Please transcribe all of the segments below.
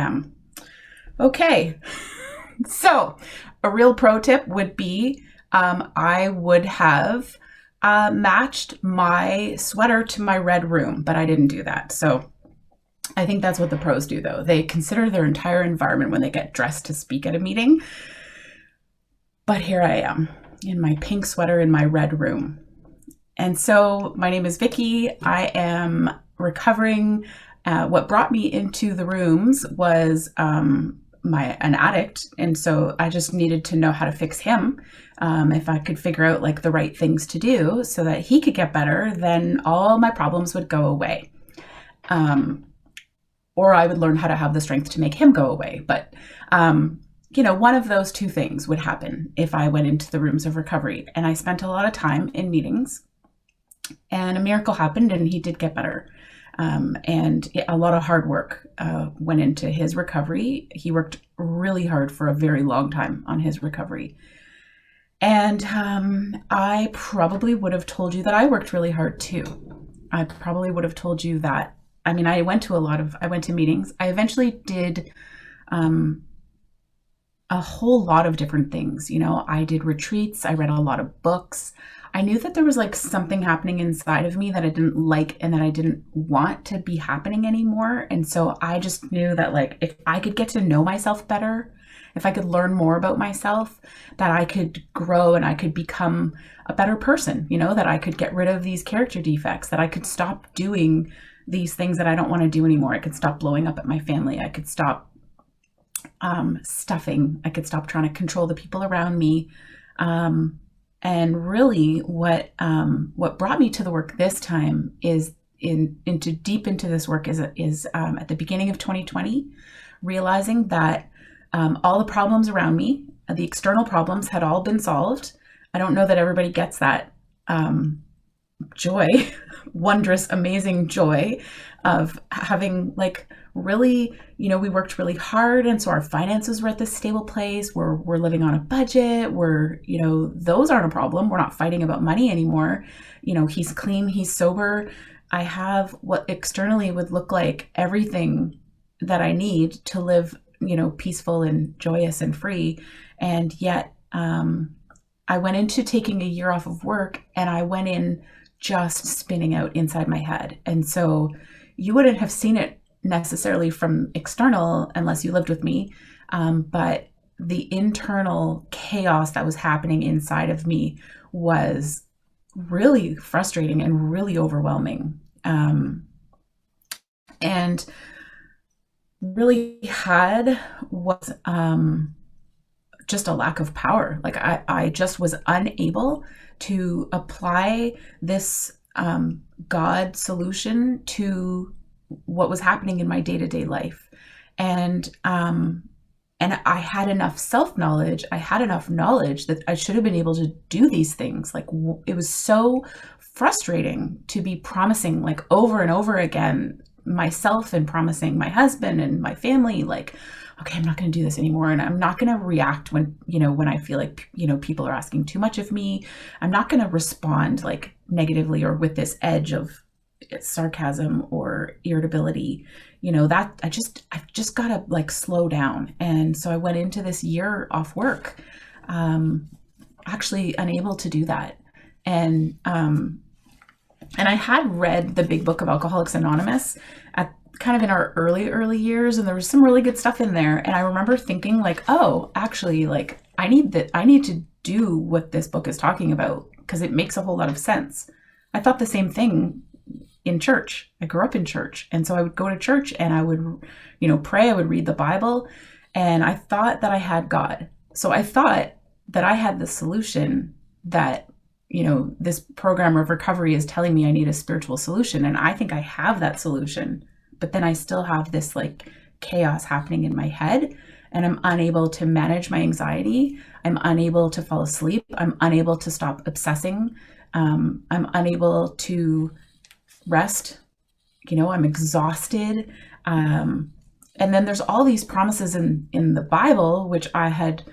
am. Okay. So a real pro tip would be I would have matched my sweater to my red room, but I didn't do that. So I think that's what the pros do, though. They consider their entire environment when they get dressed to speak at a meeting. But here I am in my pink sweater in my red room. And so my name is Vikki. I am recovering. What brought me into the rooms was an addict, and so I just needed to know how to fix him. If I could figure out like the right things to do so that he could get better, then all my problems would go away. Or I would learn how to have the strength to make him go away. But one of those two things would happen if I went into the rooms of recovery. And I spent a lot of time in meetings, and a miracle happened, and he did get better. And a lot of hard work went into his recovery. He worked really hard for a very long time on his recovery. And I probably would have told you that I worked really hard too. I probably would have told you that. I mean, I went to meetings. I eventually did a whole lot of different things. I did retreats. I read a lot of books. I knew that there was like something happening inside of me that I didn't like and that I didn't want to be happening anymore. And so I just knew that like if I could get to know myself better, if I could learn more about myself, that I could grow and I could become a better person, that I could get rid of these character defects, that I could stop doing these things that I don't want to do anymore. I could stop blowing up at my family. I could stop stuffing. I could stop trying to control the people around me. And really what brought me to the work this time is deep into this work is at the beginning of 2020, realizing that all the problems around me, the external problems, had all been solved. I don't know that everybody gets that joy, wondrous, amazing joy of having like really, we worked really hard. And so our finances were at this stable place. We're living on a budget. Those aren't a problem. We're not fighting about money anymore. He's clean, he's sober. I have what externally would look like everything that I need to live, peaceful and joyous and free. And yet, I went into taking a year off of work, and I went in just spinning out inside my head. And so you wouldn't have seen it necessarily from external unless you lived with me. But the internal chaos that was happening inside of me was really frustrating and really overwhelming. And really was just a lack of power. Like I just was unable to apply this God solution to what was happening in my day-to-day life. And I had enough self-knowledge. I had enough knowledge that I should have been able to do these things. Like it was so frustrating to be promising like over and over again myself and promising my husband and my family, like, okay, I'm not going to do this anymore. And I'm not going to react when I feel like, people are asking too much of me. I'm not going to respond like negatively or with this edge of sarcasm or irritability, that I've just got to like slow down. And so I went into this year off work, actually unable to do that. And I had read the big book of Alcoholics Anonymous at kind of in our early years, and there was some really good stuff in there. And I remember thinking like, oh, actually, like I need to do what this book is talking about because it makes a whole lot of sense. I thought the same thing in church. I grew up in church. And so I would go to church and I would, pray, I would read the Bible, and I thought that I had God. So I thought that I had the solution that, this program of recovery is telling me I need a spiritual solution. And I think I have that solution, but then I still have this like chaos happening in my head, and I'm unable to manage my anxiety. I'm unable to fall asleep. I'm unable to stop obsessing. I'm unable to rest. I'm exhausted. And then there's all these promises in the Bible, which I had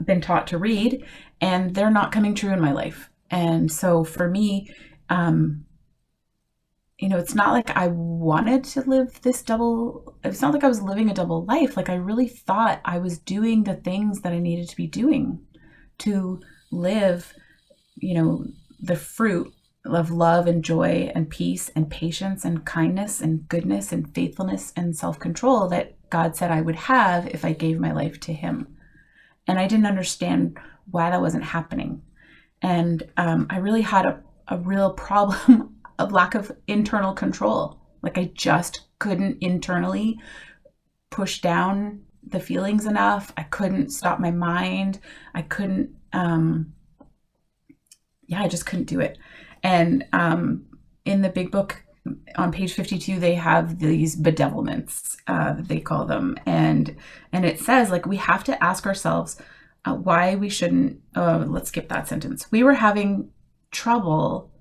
been taught to read, and they're not coming true in my life. And so for me, it's not like I wanted to live this double, it's not like I was living a double life. Like I really thought I was doing the things that I needed to be doing to live, the fruit of love and joy and peace and patience and kindness and goodness and faithfulness and self-control that God said I would have if I gave my life to him. And I didn't understand why that wasn't happening. And I really had a real problem of lack of internal control. Like I just couldn't internally push down the feelings enough. I couldn't stop my mind. I couldn't, I just couldn't do it. And in the big book on page 52, they have these bedevilments, they call them. And it says, like, we have to ask ourselves why we shouldn't, let's skip that sentence. We were having trouble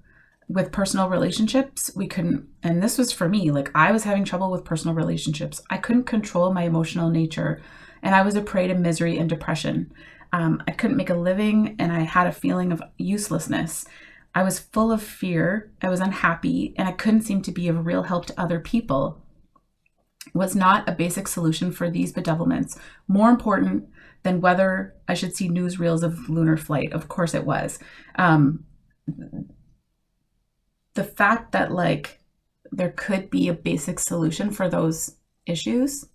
with personal relationships. We couldn't, and this was for me, like I was having trouble with personal relationships. I couldn't control my emotional nature, and I was a prey to misery and depression. I couldn't make a living, and I had a feeling of uselessness. I was full of fear. I was unhappy, and I couldn't seem to be of real help to other people. Was not a basic solution for these bedevilments more important than whether I should see newsreels of lunar flight? Of course it was. The fact that like there could be a basic solution for those issues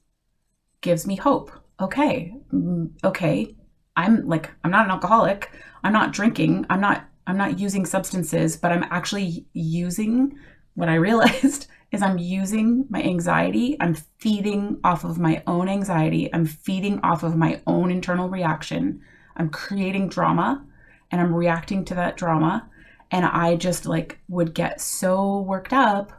gives me hope. Okay. I'm not an alcoholic. I'm not drinking. I'm not using substances, but I'm actually using, what I realized is I'm using my anxiety. I'm feeding off of my own anxiety. I'm feeding off of my own internal reaction. I'm creating drama and I'm reacting to that drama. And I just like would get so worked up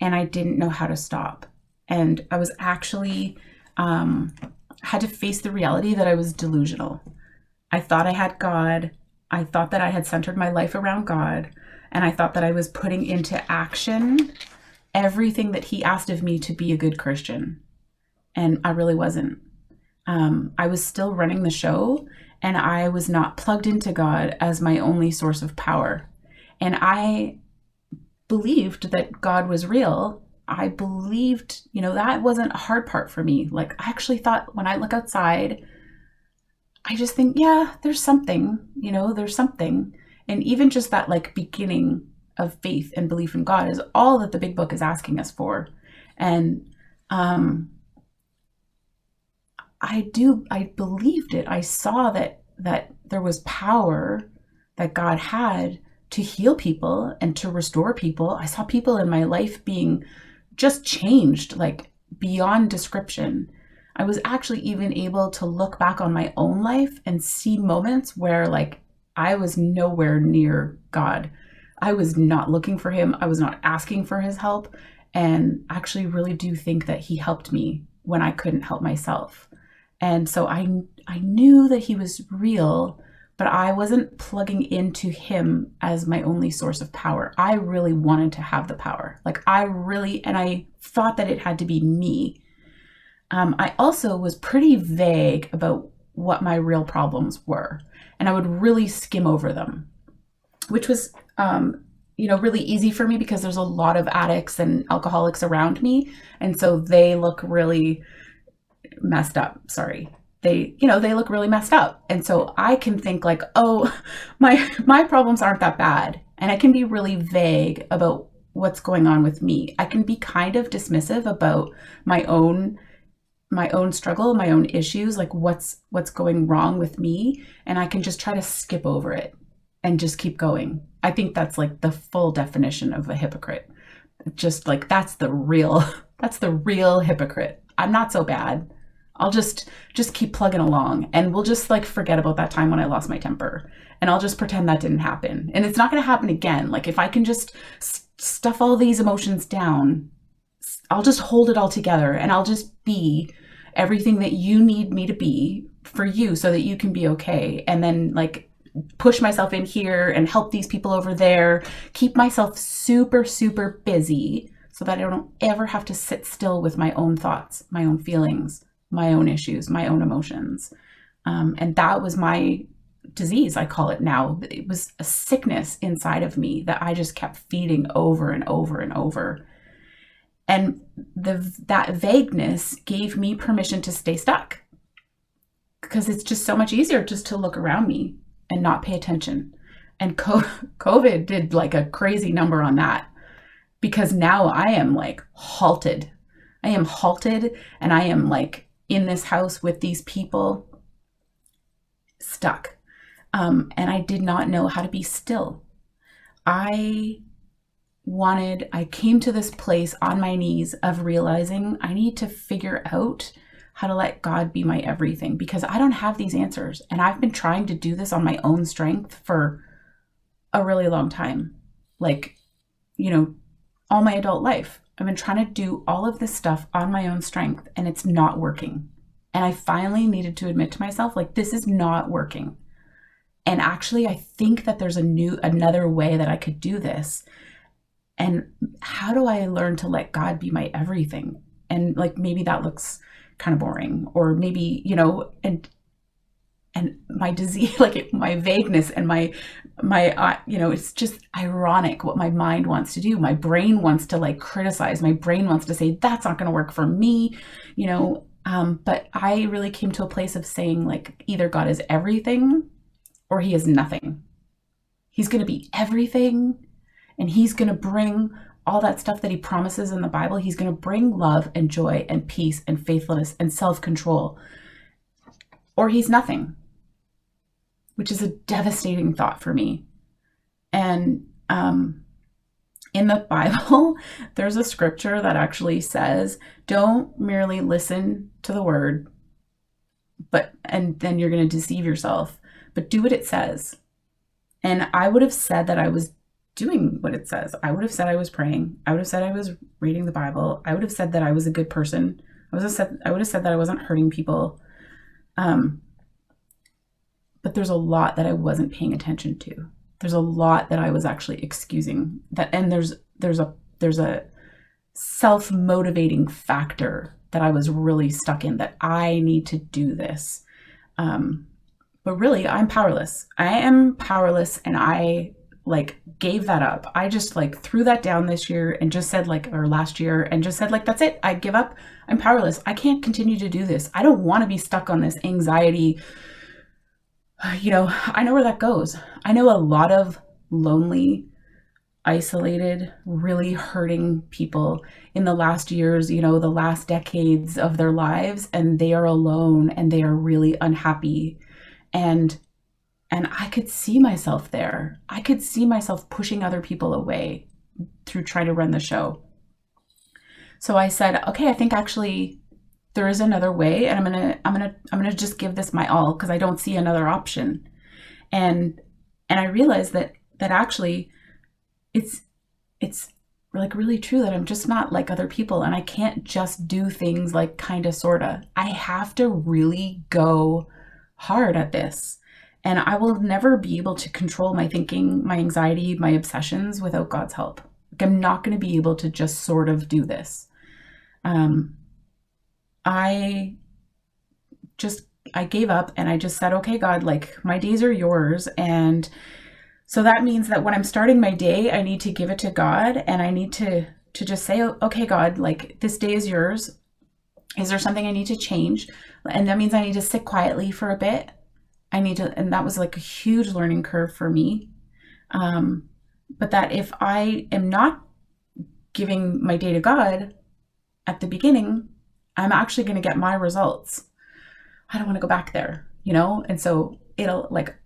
and I didn't know how to stop. And I was actually, had to face the reality that I was delusional. I thought I had God. I thought that I had centered my life around God. And I thought that I was putting into action everything that he asked of me to be a good Christian. And I really wasn't. I was still running the show, and I was not plugged into God as my only source of power. And I believed that God was real. I believed, that wasn't a hard part for me. Like I actually thought when I look outside, I just think, yeah, there's something, there's something. And even just that like beginning of faith and belief in God is all that the big book is asking us for. And I believed it. I saw that there was power that God had to heal people and to restore people. I saw people in my life being just changed, like beyond description. I was actually even able to look back on my own life and see moments where like I was nowhere near God. I was not looking for him. I was not asking for his help. And actually really do think that he helped me when I couldn't help myself. And so I knew that he was real, but I wasn't plugging into him as my only source of power. I really wanted to have the power. Like and I thought that it had to be me. I also was pretty vague about what my real problems were, and I would really skim over them, which was, really easy for me because there's a lot of addicts and alcoholics around me. And so they look really messed up. Sorry. They look really messed up. And so I can think like, oh, my problems aren't that bad. And I can be really vague about what's going on with me. I can be kind of dismissive about my own struggle, my own issues, like what's going wrong with me. And I can just try to skip over it and just keep going. I think that's like the full definition of a hypocrite. Just like, that's the real hypocrite. I'm not so bad. I'll just keep plugging along, and we'll just like forget about that time when I lost my temper, and I'll just pretend that didn't happen. And it's not going to happen again. Like if I can just stuff all these emotions down, I'll just hold it all together, and I'll just be everything that you need me to be for you so that you can be okay. And then like push myself in here and help these people over there, keep myself super, super busy so that I don't ever have to sit still with my own thoughts, my own feelings, my own issues, my own emotions. And that was my disease, I call it now. It was a sickness inside of me that I just kept feeding over and over and over. And that vagueness gave me permission to stay stuck, because it's just so much easier just to look around me and not pay attention. And COVID did like a crazy number on that, because now I am like halted. I am halted, and I am like in this house with these people, stuck. And I did not know how to be still. I came to this place on my knees of realizing I need to figure out how to let God be my everything, because I don't have these answers. And I've been trying to do this on my own strength for a really long time. Like, all my adult life, I've been trying to do all of this stuff on my own strength, and it's not working. And I finally needed to admit to myself, like, this is not working. And actually, I think that there's another way that I could do this. And how do I learn to let God be my everything? And like, maybe that looks kind of boring, or maybe, and my disease, like my vagueness and my it's just ironic what my mind wants to do. My brain wants to like criticize. My brain wants to say, that's not going to work for me, but I really came to a place of saying, like, either God is everything or he is nothing. He's going to be everything, and he's going to bring all that stuff that he promises in the Bible. He's going to bring love and joy and peace and faithfulness and self-control, or he's nothing, which is a devastating thought for me. And in the Bible, there's a scripture that actually says, don't merely listen to the word, and then you're going to deceive yourself, but do what it says. And I would have said that I was doing what it says. I would have said I was praying. I would have said I was reading the Bible. I would have said that I was a good person. I would have said that I wasn't hurting people. But there's a lot that I wasn't paying attention to. There's a lot that I was actually excusing. And there's a self-motivating factor that I was really stuck in, that I need to do this. But really, I'm powerless. I am powerless, and I like gave that up. I just like threw that down this year and just said, like, or last year, and just said, like, that's it. I give up. I'm powerless. I can't continue to do this. I don't want to be stuck on this anxiety. I know where that goes. I know a lot of lonely, isolated, really hurting people in the last years, the last decades of their lives, and they are alone and they are really unhappy. And I could see myself there. I could see myself pushing other people away through trying to run the show. So I said, okay, I think actually there is another way, and I'm gonna just give this my all, because I don't see another option. And I realized that actually it's like really true that I'm just not like other people, and I can't just do things like kind of sorta. I have to really go hard at this. And I will never be able to control my thinking, my anxiety, my obsessions without God's help. Like, I'm not going to be able to just sort of do this. I gave up, and I just said, okay, God, like, my days are yours. And so that means that when I'm starting my day, I need to give it to God, and I need to just say, okay, God, like, this day is yours. Is there something I need to change? And that means I need to sit quietly for a bit. And that was like a huge learning curve for me. But that if I am not giving my day to God at the beginning, I'm actually going to get my results. I don't want to go back there, And so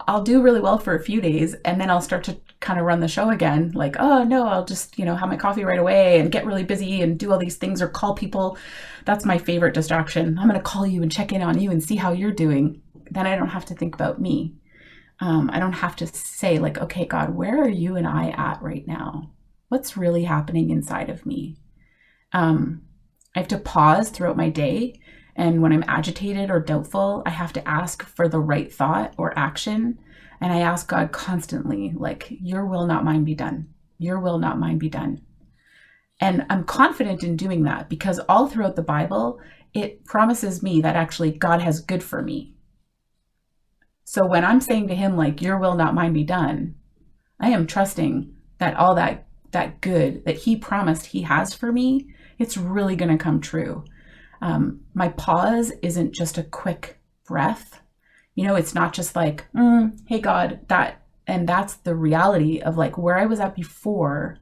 I'll do really well for a few days, and then I'll start to kind of run the show again. Like, oh no, I'll just, have my coffee right away and get really busy and do all these things, or call people. That's my favorite distraction. I'm going to call you and check in on you and see how you're doing. Then I don't have to think about me. I don't have to say, like, okay, God, where are you and I at right now? What's really happening inside of me? I have to pause throughout my day. And when I'm agitated or doubtful, I have to ask for the right thought or action. And I ask God constantly, like, your will, not mine, be done. Your will, not mine, be done. And I'm confident in doing that, because all throughout the Bible, it promises me that actually God has good for me. So when I'm saying to him, like, your will, not mine be done, I am trusting that all that good that he promised he has for me, it's really going to come true. My pause isn't just a quick breath. It's not just like, hey, God, and that's the reality of like where I was at before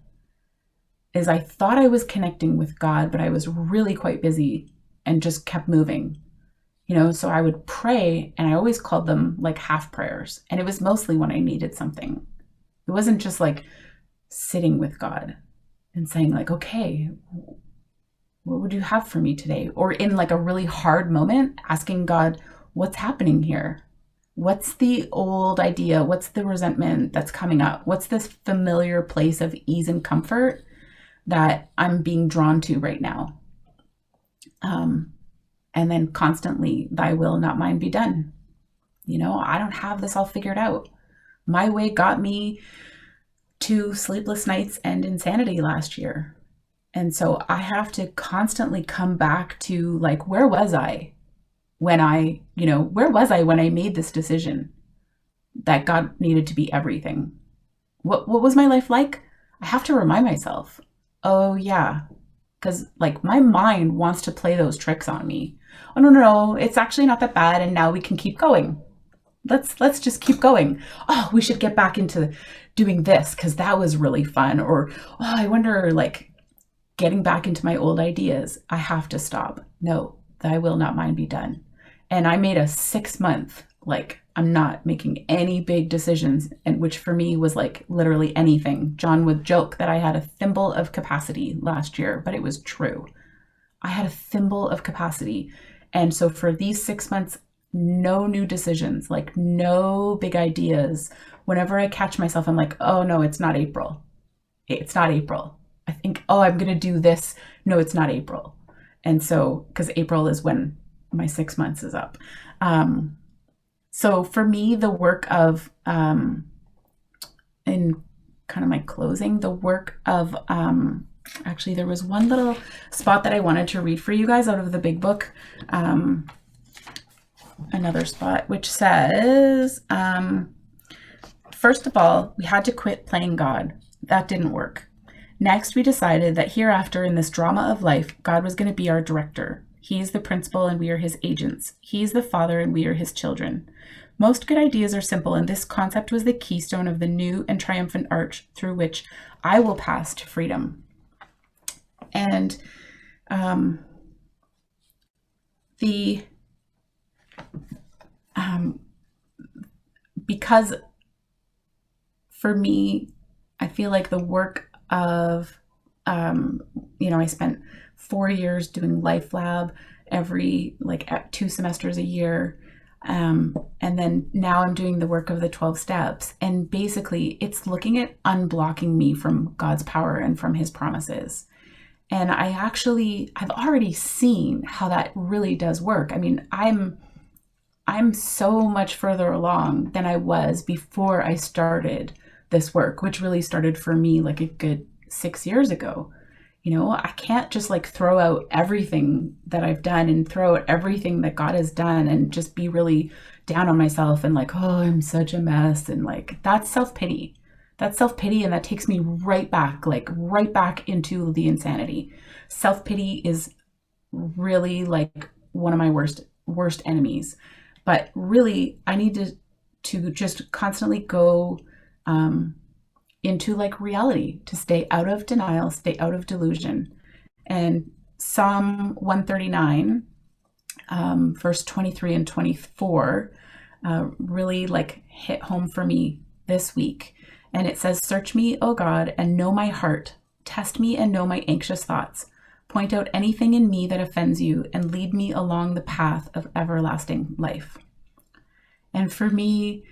is I thought I was connecting with God, but I was really quite busy and just kept moving. So I would pray, and I always called them like half prayers. And it was mostly when I needed something. It wasn't just like sitting with God and saying like, okay, what would you have for me today? Or in like a really hard moment, asking God, what's happening here? What's the old idea? What's the resentment that's coming up? What's this familiar place of ease and comfort that I'm being drawn to right now? And then constantly, thy will, not mine be done. I don't have this all figured out. My way got me to sleepless nights and insanity last year. And so I have to constantly come back to like, where was I when I made this decision that God needed to be everything? What was my life like? I have to remind myself, oh yeah, because like my mind wants to play those tricks on me. Oh no, it's actually not that bad, and now we can keep going. Let's just keep going. Oh, we should get back into doing this because that was really fun. Or, oh, I wonder, like, getting back into my old ideas. I have to stop. No, thy will, not mine be done. And I made a 6-month, like, I'm not making any big decisions, and which for me was like literally anything. John would joke that I had a thimble of capacity last year, but it was true. I had a thimble of capacity. And so for these 6 months, no new decisions, like no big ideas. Whenever I catch myself, I'm like, oh no, it's not April. It's not April. I think, oh, I'm going to do this. No, it's not April. And so, because April is when my 6 months is up. So for me, the work of, in kind of my closing, the work of, actually, there was one little spot that I wanted to read for you guys out of the big book. Another spot, which says, first of all, we had to quit playing God. That didn't work. Next, we decided that hereafter in this drama of life, God was going to be our director. He's the principal and we are his agents. He's the father and we are his children. Most good ideas are simple, and this concept was the keystone of the new and triumphant arch through which I will pass to freedom. And because for me, I feel like the work of, I spent 4 years doing Life Lab every, like 2 semesters a year. And then now I'm doing the work of the 12 steps. And basically it's looking at unblocking me from God's power and from his promises. And I've already seen how that really does work. I mean, I'm so much further along than I was before I started this work, which really started for me like a good 6 years ago. I can't just like throw out everything that I've done and throw out everything that God has done and just be really down on myself and like, oh, I'm such a mess. And like, that's self-pity. That's self-pity. And that takes me right back into the insanity. Self-pity is really like one of my worst enemies. But really, I need to just constantly go into like reality, to stay out of denial, stay out of delusion. And Psalm 139, verse 23 and 24, really like hit home for me this week. And it says, search me, O God, and know my heart. Test me and know my anxious thoughts. Point out anything in me that offends you and lead me along the path of everlasting life. And for me,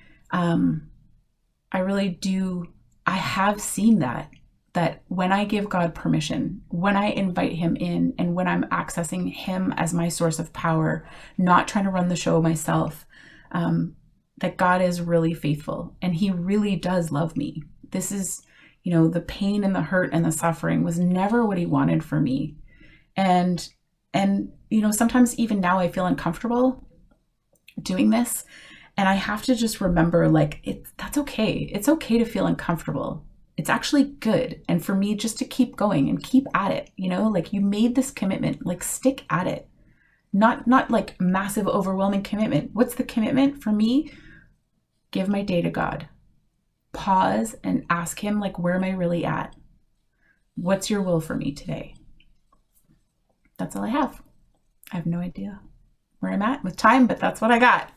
I have seen that when I give God permission, when I invite him in, and when I'm accessing him as my source of power, not trying to run the show myself, that God is really faithful and he really does love me. This is, the pain and the hurt and the suffering was never what he wanted for me. And sometimes even now I feel uncomfortable doing this. And I have to just remember, like, that's okay. It's okay to feel uncomfortable. It's actually good. And for me, just to keep going and keep at it, you know, like, you made this commitment, like, stick at it. Not like massive, overwhelming commitment. What's the commitment for me? Give my day to God. Pause and ask him, like, where am I really at? What's your will for me today? That's all I have. I have no idea where I'm at with time, but that's what I got.